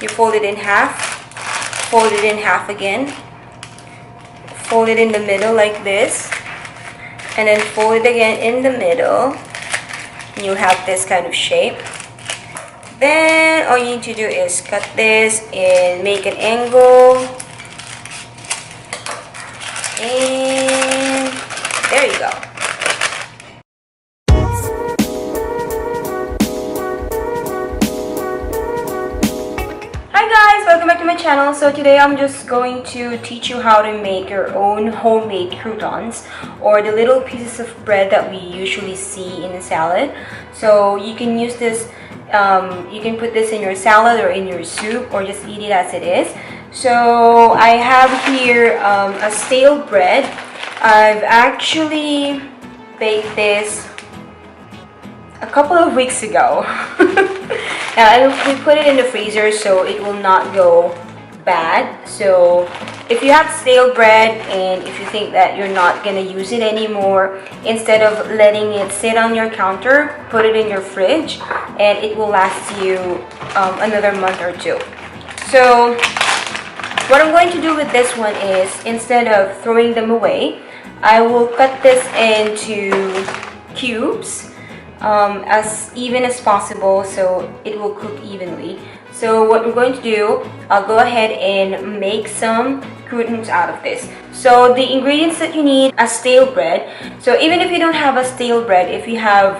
You fold it in half, fold it in half again, fold it in the middle like this, and then fold it again in the middle. You have this kind of shape. Then all you need to do is cut this and make an angle. And there you go. Hi guys, welcome back to my channel. So today I'm just going to teach you how to make your own homemade croutons, or the little pieces of bread that we usually see in a salad. So you can use this, you can put this in your salad or in your soup, or just eat it as it is. So I have here a stale bread. I've actually baked this a couple of weeks ago. We put it in the freezer so it will not go bad. So if you have stale bread and if you think that you're not gonna use it anymore, instead of letting it sit on your counter, put it in your fridge and it will last you another month or two. So what I'm going to do with this one is, instead of throwing them away, I will cut this into cubes as even as possible so it will cook evenly. So what we're going to do, I'll go ahead and make some croutons out of this. So the ingredients that you need: a stale bread. So even if you don't have a stale bread, if you have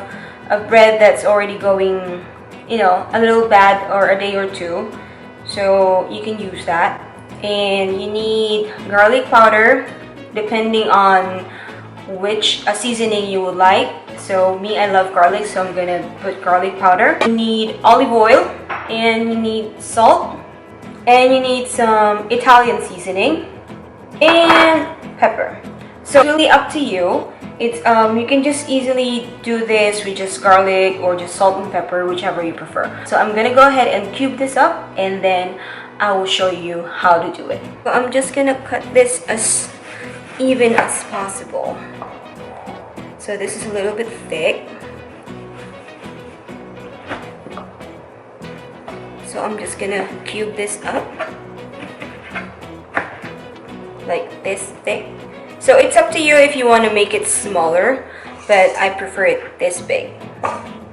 a bread that's already going, you know, a little bad or a day or two, so you can use that. And you need garlic powder, depending on which seasoning you would like. So me, I love garlic, so I'm gonna put garlic powder. You need olive oil, and you need salt, and you need some Italian seasoning and pepper. So it's really up to you. It's you can just easily do this with just garlic or just salt and pepper, whichever you prefer. So I'm gonna go ahead and cube this up, and then I will show you how to do it. So I'm just gonna cut this as even as possible. So this is a little bit thick. So I'm just gonna cube this up like this thick. So it's up to you if you want to make it smaller, but I prefer it this big.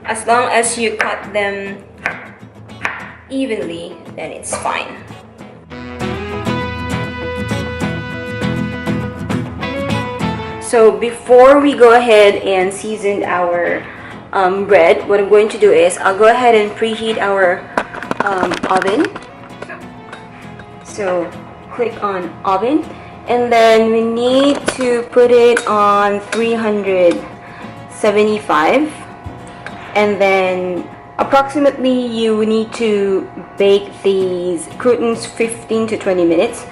As long as you cut them evenly, then it's fine. So before we go ahead and season our bread, what I'm going to do is I'll go ahead and preheat our oven. So click on oven, and then we need to put it on 375, and then approximately you need to bake these croutons 15 to 20 minutes.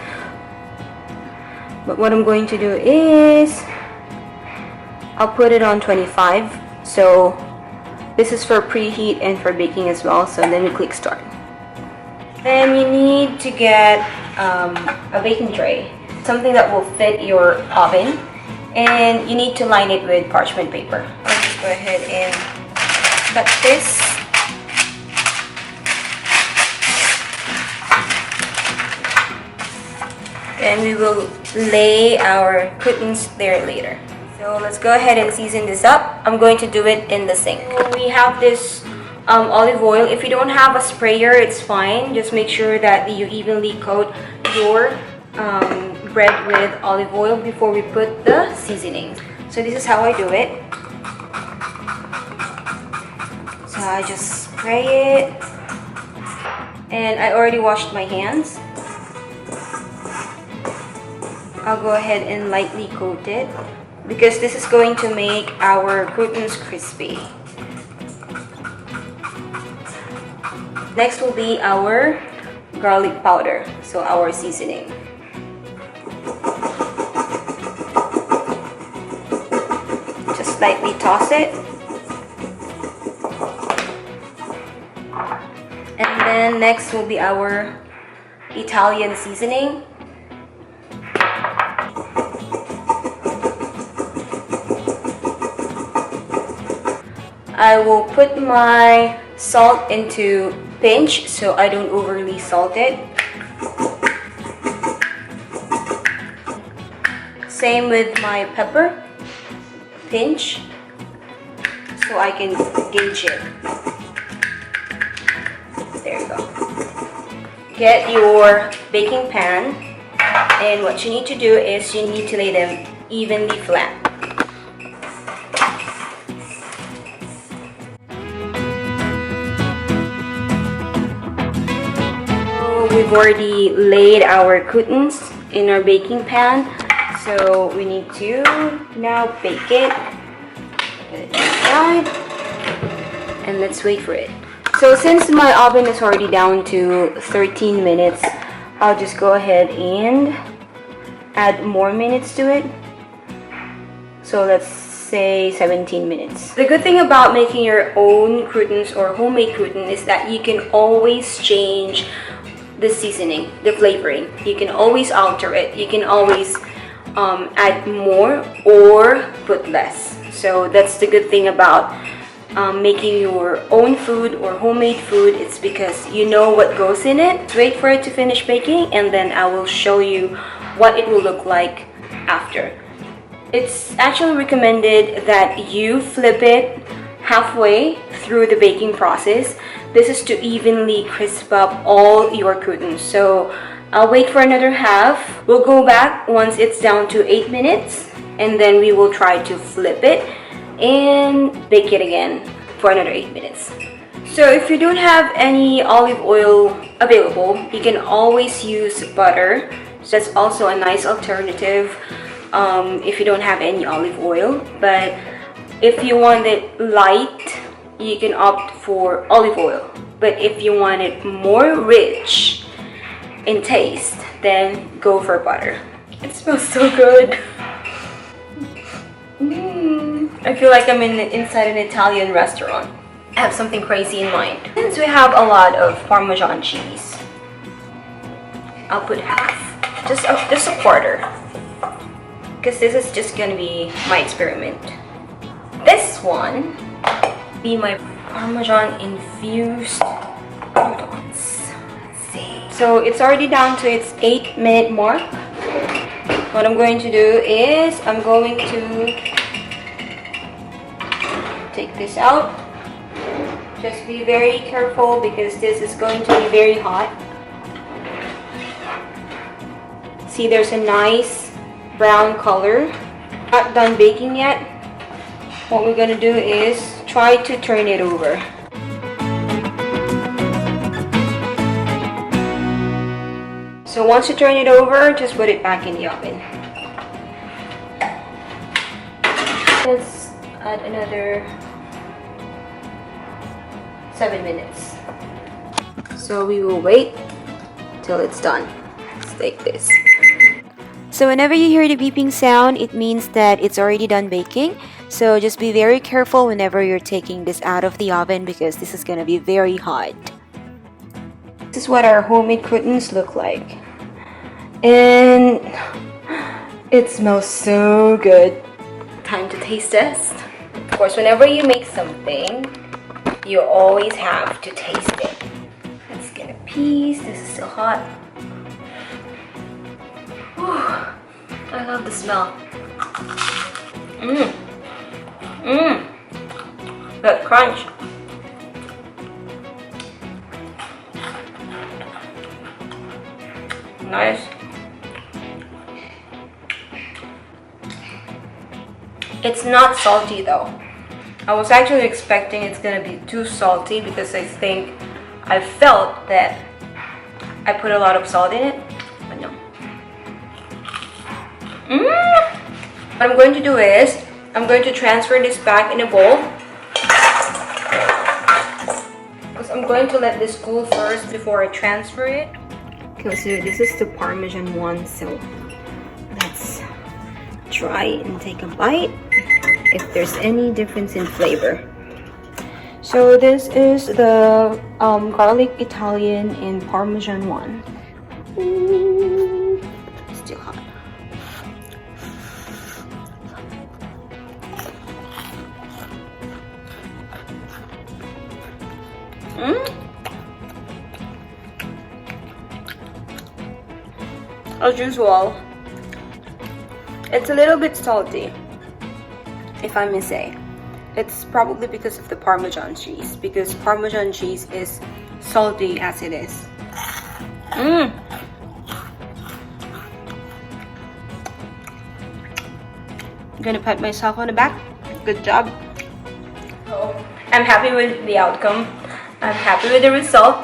But what I'm going to do is I'll put it on 25. So this is for preheat and for baking as well. So then you click start. Then you need to get a baking tray, something that will fit your oven, and you need to line it with parchment paper. Let's just go ahead and cut this. And we will lay our croutons there later. So let's go ahead and season this up. I'm going to do it in the sink. So we have this olive oil. If you don't have a sprayer, it's fine. Just make sure that you evenly coat your bread with olive oil before we put the seasonings. So this is how I do it. So I just spray it, and I already washed my hands. I'll go ahead and lightly coat it, because this is going to make our croutons crispy. Next will be our garlic powder, so our seasoning. Just lightly toss it. And then next will be our Italian seasoning. I will put my salt into pinch so I don't overly salt it. Same with my pepper, pinch so I can gauge it. There you go. Get your baking pan, and what you need to do is you need to lay them evenly flat. So we've already laid our croutons in our baking pan, so we need to now bake it. Put it aside, and let's wait for it. So since my oven is already down to 13 minutes, I'll just go ahead and add more minutes to it. So let's say 17 minutes. The good thing about making your own croutons or homemade crouton is that you can always change the seasoning, the flavoring. You can always alter it. You can always add more or put less. So that's the good thing about making your own food or homemade food. It's because you know what goes in it. Wait for it to finish baking, and then I will show you what it will look like after. It's actually recommended that you flip it halfway through the baking process. This is to evenly crisp up all your croutons. So I'll wait for another half. We'll go back once it's down to 8 minutes, and then we will try to flip it and bake it again for another 8 minutes. So if you don't have any olive oil available, you can always use butter. So that's also a nice alternative if you don't have any olive oil. But if you want it light, you can opt for olive oil. But if you want it more rich in taste, then go for butter. It smells so good. I feel like I'm inside an Italian restaurant. I have something crazy in mind. Since we have a lot of Parmesan cheese, I'll put half, just a quarter, because this is just gonna be my experiment. This one be my Parmesan infused croutons. Let's see. So it's already down to its 8-minute mark. What I'm going to do is I'm going to take this out. Just be very careful because this is going to be very hot. See, there's a nice brown color. Not done baking yet. What we're going to do is try to turn it over. So once you turn it over, just put it back in the oven. Let's add another 7 minutes. So we will wait till it's done. Let's take this. So whenever you hear the beeping sound, it means that it's already done baking. So just be very careful whenever you're taking this out of the oven because this is going to be very hot. This is what our homemade croutons look like. And it smells so good. Time to taste test. Of course, whenever you make something, you always have to taste it. Let's get a piece. This is still hot. Whew. I love the smell. That crunch. Nice. It's not salty though. I was actually expecting it's gonna be too salty because I felt that I put a lot of salt in it, but no. What I'm going to do is I'm going to transfer this back in a bowl because I'm going to let this cool first before I transfer it. Okay, so this is the Parmesan one, so let's try and take a bite if there's any difference in flavor. So this is the garlic Italian and Parmesan one. Still hot. as usual, it's a little bit salty, if I may say. It's probably because of the Parmesan cheese, because Parmesan cheese is salty as it is. I'm gonna pat myself on the back. Good job. So, I'm happy with the outcome. I'm happy with the result.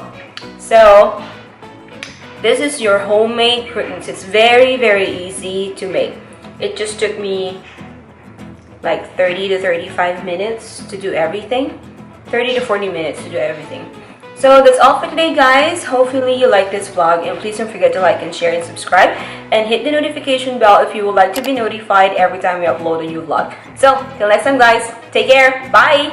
So, this is your homemade croutons. It's very, very easy to make. It just took me like 30 to 35 minutes to do everything. 30 to 40 minutes to do everything. So that's all for today, guys. Hopefully you like this vlog, and please don't forget to like and share and subscribe, and hit the notification bell if you would like to be notified every time we upload a new vlog. So till next time, guys, take care. Bye.